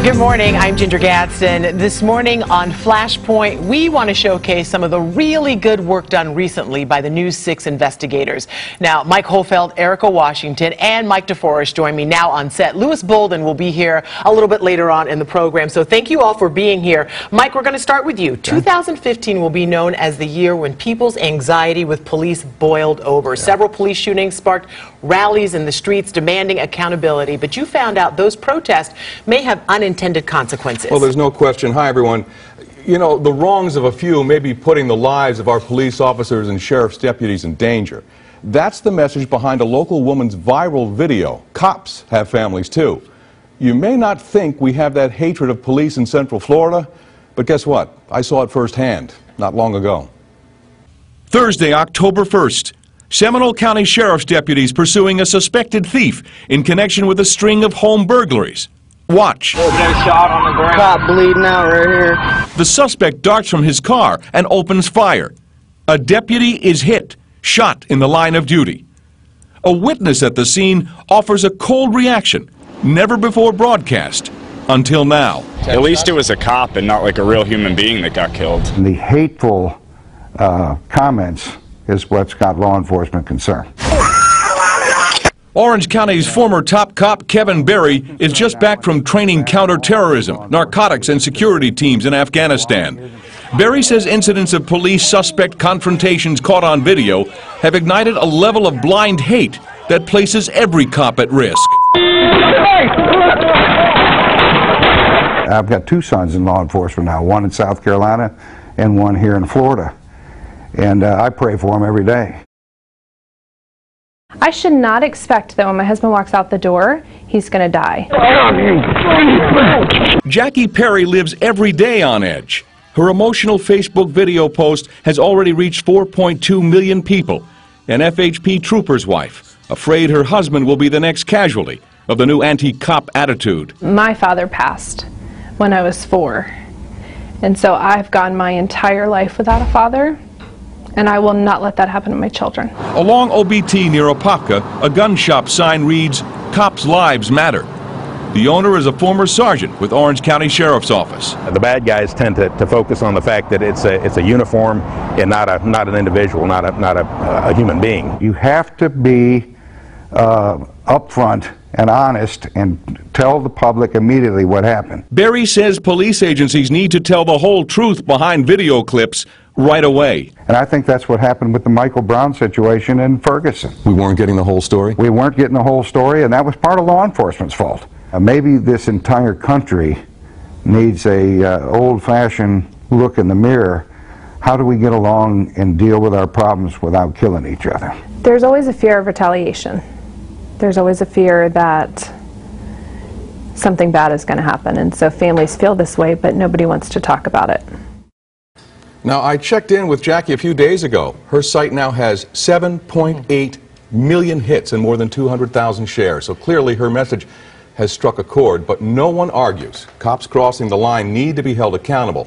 Good morning, I'm Ginger Gadsden. This morning on Flashpoint, we want to showcase some of the really good work done recently by the News 6 investigators. Now, Mike Holfeld, Eryka Washington, and Mike DeForest join me now on set. Louis Bolden will be here a little bit later on in the program, so thank you all for being here. Mike, we're going to start with you. 2015 will be known as the year when people's anxiety with police boiled over. Several police shootings sparked rallies in the streets demanding accountability, but you found out those protests may have unintended consequences. Well, there's no question. Hi, everyone. You know, the wrongs of a few may be putting the lives of our police officers and sheriff's deputies in danger. That's the message behind a local woman's viral video. Cops have families, too. You may not think we have that hatred of police in Central Florida, but guess what? I saw it firsthand not long ago. Thursday, October 1st. Seminole County Sheriff's deputies pursuing a suspected thief in connection with a string of home burglaries. Watch. Shot on the ground. Cop bleeding out right here. The suspect darts from his car and opens fire. A deputy is hit, shot in the line of duty. A witness at the scene offers a cold reaction, never before broadcast, until now. At least it was a cop and not like a real human being that got killed. The hateful comments is what's got law enforcement concerned. Orange County's former top cop Kevin Berry is just back from training counterterrorism, narcotics, and security teams in Afghanistan. Berry says incidents of police-suspect confrontations caught on video have ignited a level of blind hate that places every cop at risk. I've got two sons in law enforcement now, one in South Carolina and one here in Florida. And I pray for them every day. I should not expect that when my husband walks out the door, he's going to die. Jackie Perry lives every day on edge. Her emotional Facebook video post has already reached 4.2 million people. An FHP trooper's wife, afraid her husband will be the next casualty of the new anti-cop attitude. My father passed when I was 4. And so I've gone my entire life without a father. And I will not let that happen to my children. Along OBT near Apopka, a gun shop sign reads, "Cops' lives matter." The owner is a former sergeant with Orange County Sheriff's Office. The bad guys tend to focus on the fact that it's a uniform and not an individual, not a human being. You have to be upfront and honest and tell the public immediately what happened. Berry says police agencies need to tell the whole truth behind video clips right away. And I think that's what happened with the Michael Brown situation in Ferguson. We weren't getting the whole story? We weren't getting the whole story, and that was part of law enforcement's fault. Maybe this entire country needs a old-fashioned look in the mirror. How do we get along and deal with our problems without killing each other? There's always a fear of retaliation. There's always a fear that something bad is going to happen, and so families feel this way, but nobody wants to talk about it. Now, I checked in with Jackie a few days ago. Her site now has 7.8 million hits and more than 200,000 shares. So clearly her message has struck a chord, but no one argues. Cops crossing the line need to be held accountable,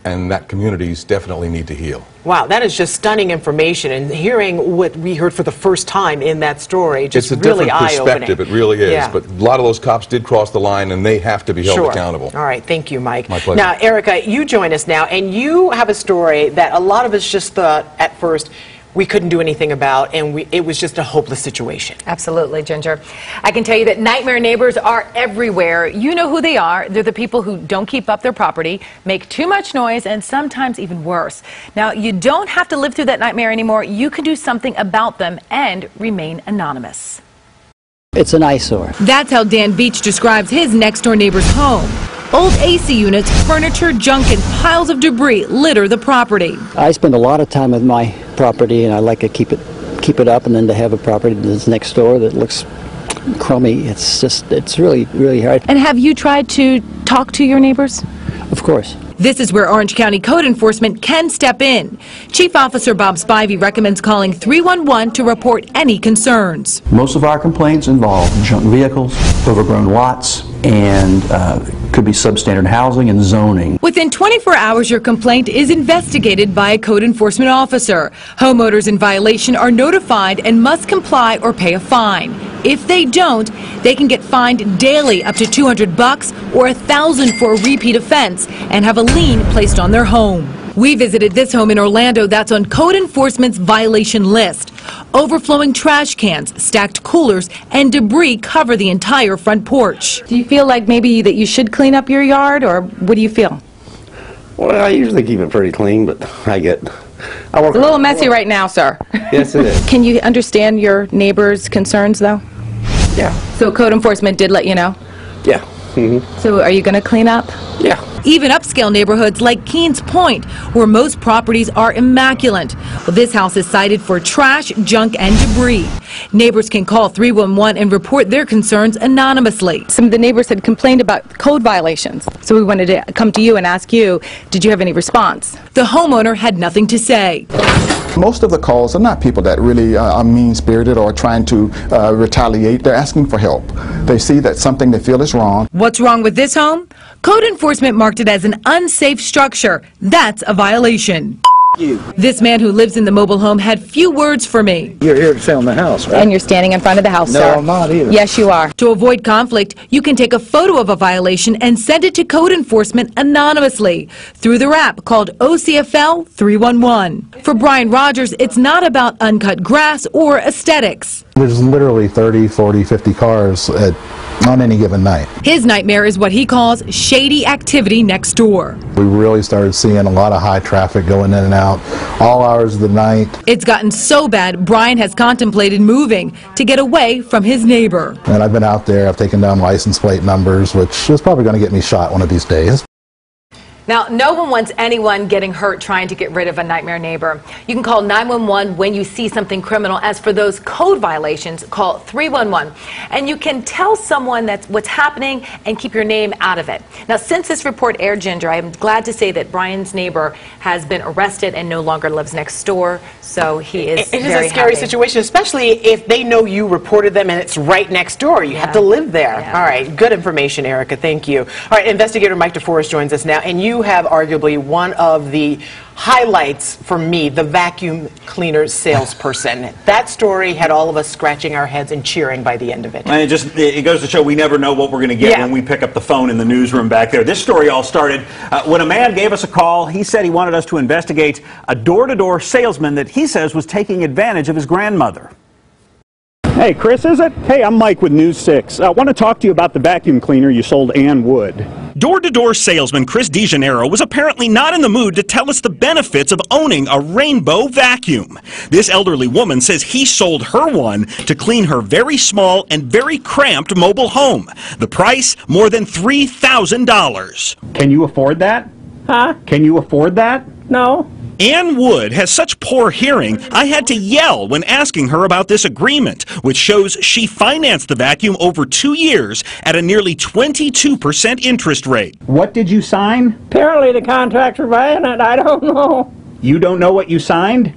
and that communities definitely need to heal. Wow, that is just stunning information, and hearing what we heard for the first time in that story, just really eye-opening. It's a different perspective, it really is, yeah. But a lot of those cops did cross the line, and they have to be held accountable. All right, thank you, Mike. My pleasure. Now, Eryka, you join us now, and you have a story that a lot of us just thought at first we couldn't do anything about, and it was just a hopeless situation. Absolutely, Ginger. I can tell you that nightmare neighbors are everywhere. You know who they are. They're the people who don't keep up their property, make too much noise, and sometimes even worse. Now, you don't have to live through that nightmare anymore. You can do something about them and remain anonymous. It's an eyesore. That's how Dan Beach describes his next-door neighbor's home. Old AC units, furniture, junk, and piles of debris litter the property. I spend a lot of time with my property, and I like to keep it up, and then to have a property that's next door that looks crummy, it's really, really hard. And have you tried to talk to your neighbors? Of course. This is where Orange County Code Enforcement can step in. Chief Officer Bob Spivey recommends calling 311 to report any concerns. Most of our complaints involve junk vehicles, overgrown lots, and could be substandard housing and zoning. Within 24 hours, your complaint is investigated by a code enforcement officer. Homeowners in violation are notified and must comply or pay a fine. If they don't, they can get fined daily up to $200 or $1,000 for a repeat offense and have a lien placed on their home. We visited this home in Orlando that's on code enforcement's violation list. Overflowing trash cans, stacked coolers, and debris cover the entire front porch. Do you feel like maybe that you should clean up your yard, or what do you feel? Well, I usually keep it pretty clean, but I work. It's a little messy right now, sir. Yes, it is. Can you understand your neighbor's concerns, though? Yeah. So code enforcement did let you know? Yeah. Mm-hmm. So are you going to clean up? Yeah. Even upscale neighborhoods like Keens Point, where most properties are immaculate. Well, this house is cited for trash, junk, and debris. Neighbors can call 311 and report their concerns anonymously. Some of the neighbors had complained about code violations, so we wanted to come to you and ask you, did you have any response? The homeowner had nothing to say. Most of the calls are not people that really are mean-spirited or trying to retaliate. They're asking for help. They see that something they feel is wrong. What's wrong with this home? Code enforcement marked it as an unsafe structure. That's a violation. This man who lives in the mobile home had few words for me. You're here to sell the house, right? And you're standing in front of the house, no, sir. No, I'm not either. Yes, you are. To avoid conflict, you can take a photo of a violation and send it to code enforcement anonymously through their app called OCFL 311. For Brian Rogers, it's not about uncut grass or aesthetics. There's literally 30, 40, 50 cars on any given night. His nightmare is what he calls shady activity next door. We really started seeing a lot of high traffic going in and out, all hours of the night. It's gotten so bad, Brian has contemplated moving to get away from his neighbor. And I've been out there, I've taken down license plate numbers, which is probably going to get me shot one of these days. Now, no one wants anyone getting hurt trying to get rid of a nightmare neighbor. You can call 911 when you see something criminal. As for those code violations, call 311. And you can tell someone that's what's happening and keep your name out of it. Now, since this report aired, Ginger, I am glad to say that Brian's neighbor has been arrested and no longer lives next door. So he is It is a scary situation, especially if they know you reported them and it's right next door. You have to live there. Yeah. All right. Good information, Eryka. Thank you. All right. Investigator Mike DeForest joins us now. And you have arguably one of the highlights for me, the vacuum cleaner salesperson. That story had all of us scratching our heads and cheering by the end of it. And it goes to show we never know what we're going to get when we pick up the phone in the newsroom back there. This story all started when a man gave us a call. He said he wanted us to investigate a door-to-door salesman that he says was taking advantage of his grandmother. Hey, Chris, is it? Hey, I'm Mike with News 6. I want to talk to you about the vacuum cleaner you sold Ann Wood. Door-to-door salesman Chris DeGennaro was apparently not in the mood to tell us the benefits of owning a rainbow vacuum. This elderly woman says he sold her one to clean her very small and very cramped mobile home. The price, more than $3,000. Can you afford that? Huh? Can you afford that? No. Ann Wood has such poor hearing, I had to yell when asking her about this agreement, which shows she financed the vacuum over 2 years at a nearly 22% interest rate. What did you sign? Apparently the contracts for buying it, I don't know. You don't know what you signed?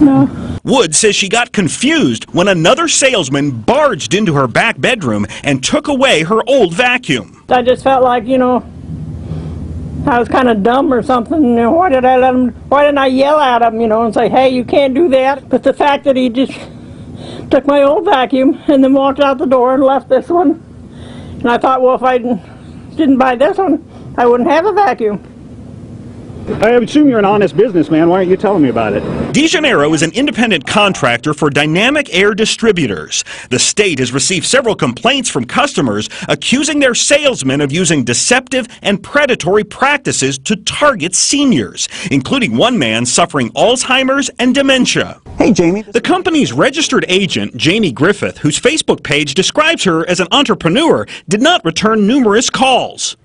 No. Wood says she got confused when another salesman barged into her back bedroom and took away her old vacuum. I just felt like, you know, I was kind of dumb or something. You know, why didn't I yell at him, you know, and say, hey, you can't do that? But the fact that he just took my old vacuum and then walked out the door and left this one. And I thought, well, if I didn't buy this one, I wouldn't have a vacuum. I assume you're an honest businessman. Why aren't you telling me about it? DeGennaro is an independent contractor for Dynamic Air Distributors. The state has received several complaints from customers accusing their salesmen of using deceptive and predatory practices to target seniors, including one man suffering Alzheimer's and dementia. Hey, Jamie. The company's registered agent, Jamie Griffith, whose Facebook page describes her as an entrepreneur, did not return numerous calls.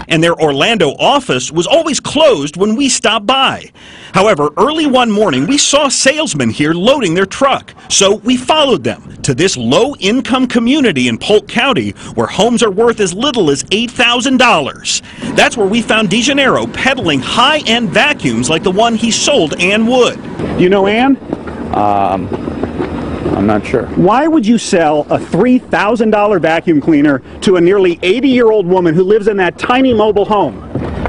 And their Orlando office was always closed when we stopped by. However, early one morning, we saw salesmen here loading their truck. So we followed them to this low-income community in Polk County where homes are worth as little as $8,000. That's where we found DeGennaro peddling high-end vacuums like the one he sold Ann Wood. Do you know Ann? I'm not sure. Why would you sell a $3,000 vacuum cleaner to a nearly 80-year-old woman who lives in that tiny mobile home?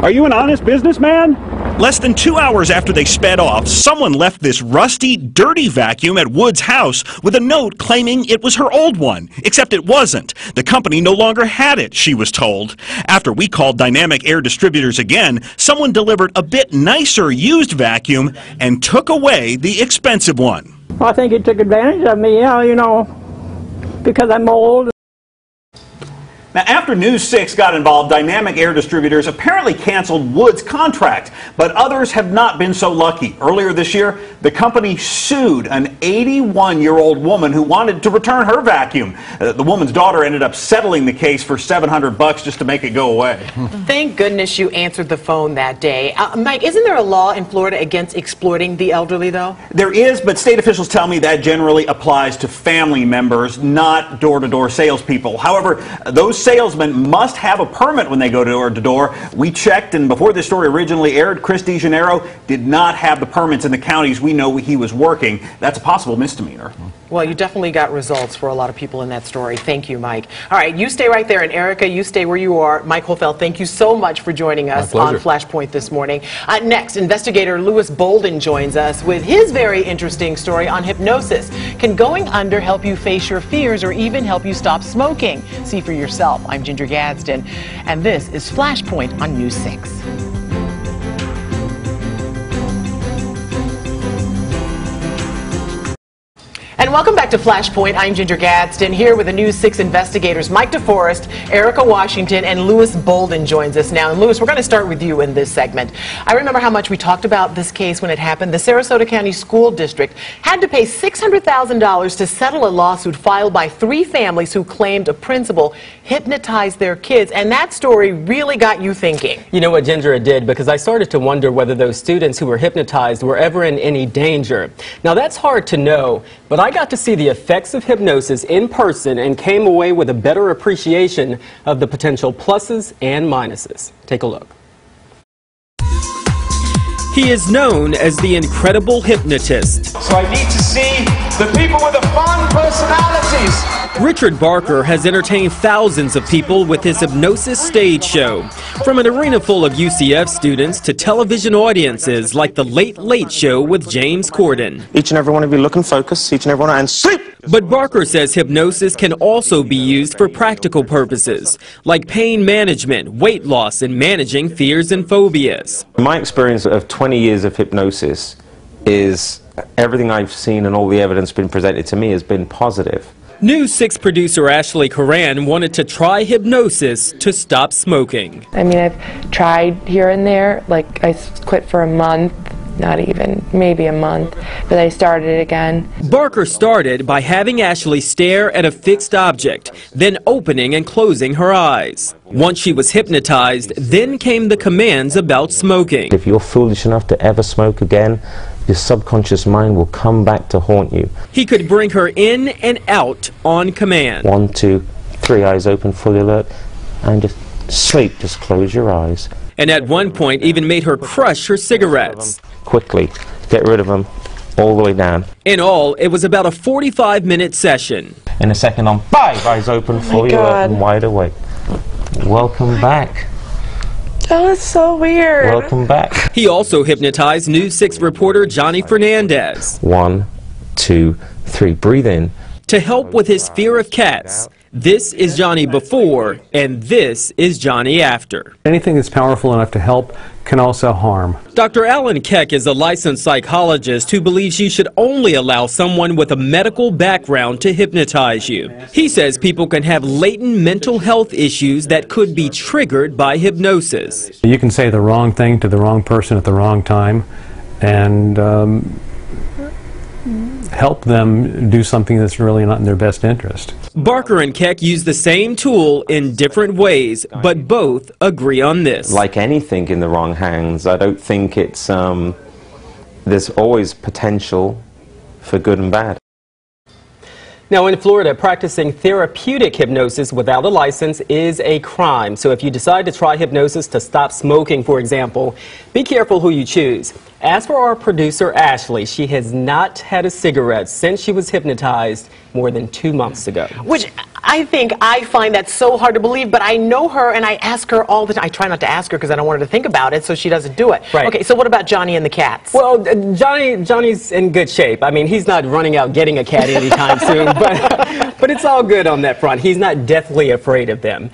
Are you an honest businessman? Less than 2 hours after they sped off, someone left this rusty, dirty vacuum at Wood's house with a note claiming it was her old one, except it wasn't. The company no longer had it, she was told. After we called Dynamic Air Distributors again, someone delivered a bit nicer used vacuum and took away the expensive one. Well, I think he took advantage of me, you know, because I'm old. Now, after News 6 got involved, Dynamic Air Distributors apparently canceled Wood's contract, but others have not been so lucky. Earlier this year, the company sued an 81-year-old woman who wanted to return her vacuum. The woman's daughter ended up settling the case for $700 just to make it go away. Thank goodness you answered the phone that day. Mike, isn't there a law in Florida against exploiting the elderly, though? There is, but state officials tell me that generally applies to family members, not door-to-door salespeople. However, those salesmen must have a permit when they go door-to-door. We checked, and before this story originally aired, Chris DeGennaro did not have the permits in the counties we know he was working. That's a possible misdemeanor. Well, you definitely got results for a lot of people in that story. Thank you, Mike. All right, you stay right there, and Eryka, you stay where you are. Mike Holfeld, thank you so much for joining us on Flashpoint this morning. Next, investigator Louis Bolden joins us with his very interesting story on hypnosis. Can going under help you face your fears or even help you stop smoking? See for yourself. I'm Ginger Gadsden, and this is Flashpoint on News 6. And welcome back to Flashpoint. I'm Ginger Gadsden, here with the News 6 investigators Mike DeForest, Eryka Washington, and Louis Bolden joins us now. And Louis, we're going to start with you in this segment. I remember how much we talked about this case when it happened. The Sarasota County School District had to pay $600,000 to settle a lawsuit filed by 3 families who claimed a principal hypnotized their kids. And that story really got you thinking. You know what, Ginger, it did, because I started to wonder whether those students who were hypnotized were ever in any danger. Now, that's hard to know, but I got to see the effects of hypnosis in person and came away with a better appreciation of the potential pluses and minuses. Take a look. He is known as the incredible hypnotist. So I need to see the people with the fun personalities. Richard Barker has entertained thousands of people with his hypnosis stage show. From an arena full of UCF students to television audiences like The Late Late Show with James Corden. Each and every one of you look and focus, each and every one, and sleep! But Barker says hypnosis can also be used for practical purposes, like pain management, weight loss, and managing fears and phobias. My experience of 20 years of hypnosis is everything I've seen and all the evidence been presented to me has been positive. News 6 producer Ashley Coran wanted to try hypnosis to stop smoking. I mean, I've tried here and there, like I quit for a month, not even, maybe a month, but I started it again. Barker started by having Ashley stare at a fixed object, then opening and closing her eyes. Once she was hypnotized, then came the commands about smoking. If you're foolish enough to ever smoke again, your subconscious mind will come back to haunt you. He could bring her in and out on command. 1, 2, 3 eyes open, fully alert, and just sleep, just close your eyes. And at one point even made her crush her cigarettes. Quickly, get rid of them all the way down. In all, it was about a 45-minute session. In a second, on 5 eyes open, fully alert and wide awake. Welcome back. That was so weird. Welcome back. He also hypnotized News 6 reporter Johnny Fernandez. 1, 2, 3, breathe in. To help with his fear of cats. This is Johnny before, and this is Johnny after. Anything that's powerful enough to help can also harm. Dr. Alan Keck is a licensed psychologist who believes you should only allow someone with a medical background to hypnotize you. He says people can have latent mental health issues that could be triggered by hypnosis. You can say the wrong thing to the wrong person at the wrong time and help them do something that's really not in their best interest. Barker and Keck use the same tool in different ways, but both agree on this. Like anything in the wrong hands, I don't think it's, there's always potential for good and bad. Now, in Florida, practicing therapeutic hypnosis without a license is a crime. So if you decide to try hypnosis to stop smoking, for example, be careful who you choose. As for our producer, Ashley, she has not had a cigarette since she was hypnotized more than 2 months ago. Which I find that so hard to believe, but I know her and I ask her all the time. I try not to ask her because I don't want her to think about it, so she doesn't do it. Right. Okay, so what about Johnny and the cats? Well, Johnny's in good shape. I mean, he's not running out getting a cat anytime soon, but it's all good on that front. He's not deathly afraid of them.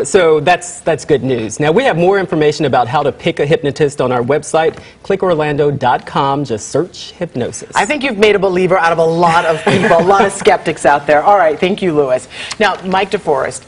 So that's good news. Now, we have more information about how to pick a hypnotist on our website, clickorlando.com. Just search hypnosis. I think you've made a believer out of a lot of people, a lot of skeptics out there. All right, thank you, Louis. Now, Mike DeForest,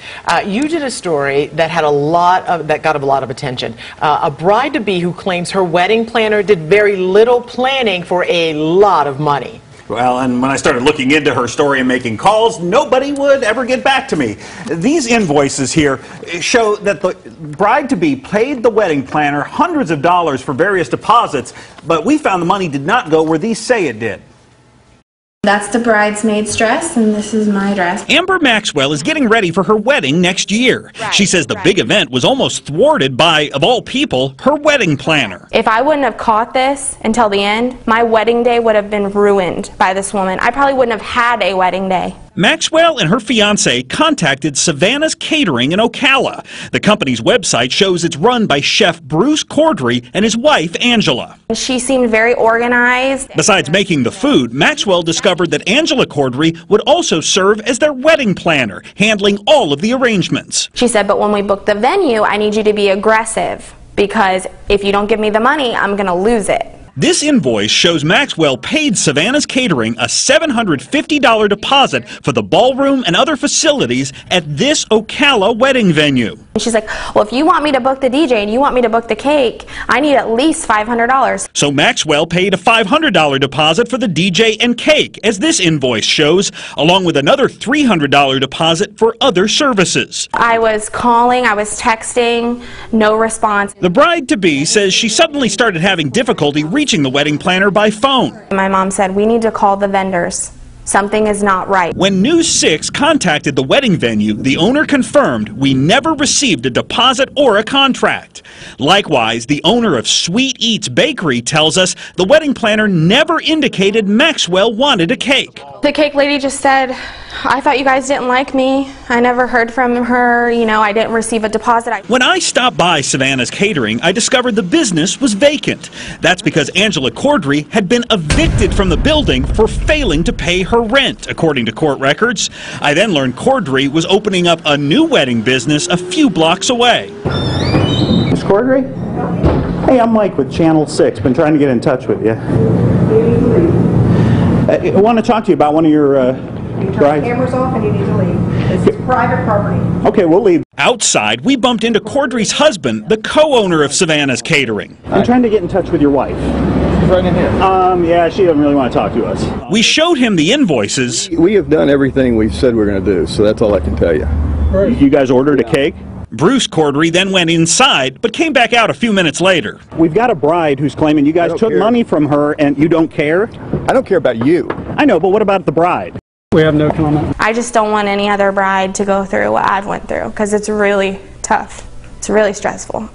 you did a story that had that got a lot of attention. A bride-to-be who claims her wedding planner did very little planning for a lot of money. Well, and when I started looking into her story and making calls, nobody would ever get back to me. These invoices here show that the bride-to-be paid the wedding planner hundreds of dollars for various deposits, but we found the money did not go where these say it did. That's the bridesmaid's dress, and this is my dress. Amber Maxwell is getting ready for her wedding next year. She says the big event was almost thwarted by, of all people, her wedding planner. If I wouldn't have caught this until the end, my wedding day would have been ruined by this woman. I probably wouldn't have had a wedding day. Maxwell and her fiancé contacted Savannah's Catering in Ocala. The company's website shows it's run by chef Bruce Cordry and his wife, Angela. She seemed very organized. Besides making the food, Maxwell discovered that Angela Cordry would also serve as their wedding planner, handling all of the arrangements. She said, but when we book the venue, I need you to be aggressive, because if you don't give me the money, I'm going to lose it. This invoice shows Maxwell paid Savannah's Catering a $750 deposit for the ballroom and other facilities at this Ocala wedding venue. She's like, well, if you want me to book the DJ and you want me to book the cake, I need at least $500. So Maxwell paid a $500 deposit for the DJ and cake, as this invoice shows, along with another $300 deposit for other services. I was calling, I was texting, no response. The bride-to-be says she suddenly started having difficulty reaching the wedding planner by phone. My mom said, we need to call the vendors. Something is not right. When News 6 contacted the wedding venue, the owner confirmed we never received a deposit or a contract. Likewise, the owner of Sweet Eats Bakery tells us the wedding planner never indicated Maxwell wanted a cake. The cake lady just said, I thought you guys didn't like me. I never heard from her. You know, I didn't receive a deposit. When I stopped by Savannah's Catering, I discovered the business was vacant. That's because Angela Cordry had been evicted from the building for failing to pay her rent, according to court records. I then learned Cordry was opening up a new wedding business a few blocks away. Miss Cordry? Hey, I'm Mike with Channel 6. Been trying to get in touch with you. I want to talk to you about one of your You turn the cameras off and you need to leave. This is private property. Okay, we'll leave. Outside, we bumped into Cordry's husband, the co-owner of Savannah's Catering. I'm trying to get in touch with your wife. She's right in here. Yeah, she doesn't really want to talk to us. We showed him the invoices. We have done everything we said we're going to do, so that's all I can tell you. You guys ordered a cake? Bruce Cordry then went inside, but came back out a few minutes later. We've got a bride who's claiming you guys took money from her and you don't care? I don't care about you. I know, but what about the bride? We have no comment. I just don't want any other bride to go through what I've went through, because it's really tough. It's really stressful.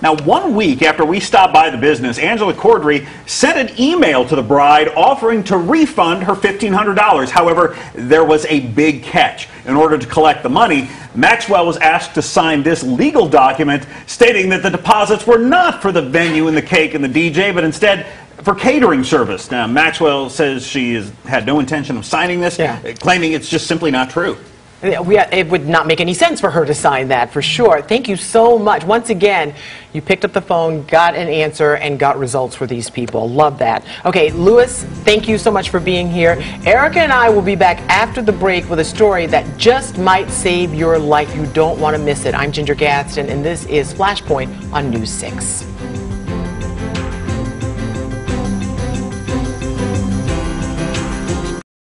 Now, 1 week after we stopped by the business, Angela Cordry sent an email to the bride offering to refund her $1,500. However, there was a big catch. In order to collect the money, Maxwell was asked to sign this legal document stating that the deposits were not for the venue and the cake and the DJ, but instead for catering service. Now, Maxwell says she has had no intention of signing this, claiming it's just simply not true. It would not make any sense for her to sign that, for sure. Thank you so much. Once again, you picked up the phone, got an answer, and got results for these people. Love that. Okay, Louis, thank you so much for being here. Eryka and I will be back after the break with a story that just might save your life. You don't want to miss it. I'm Ginger Gadsden, and this is Flashpoint on News 6.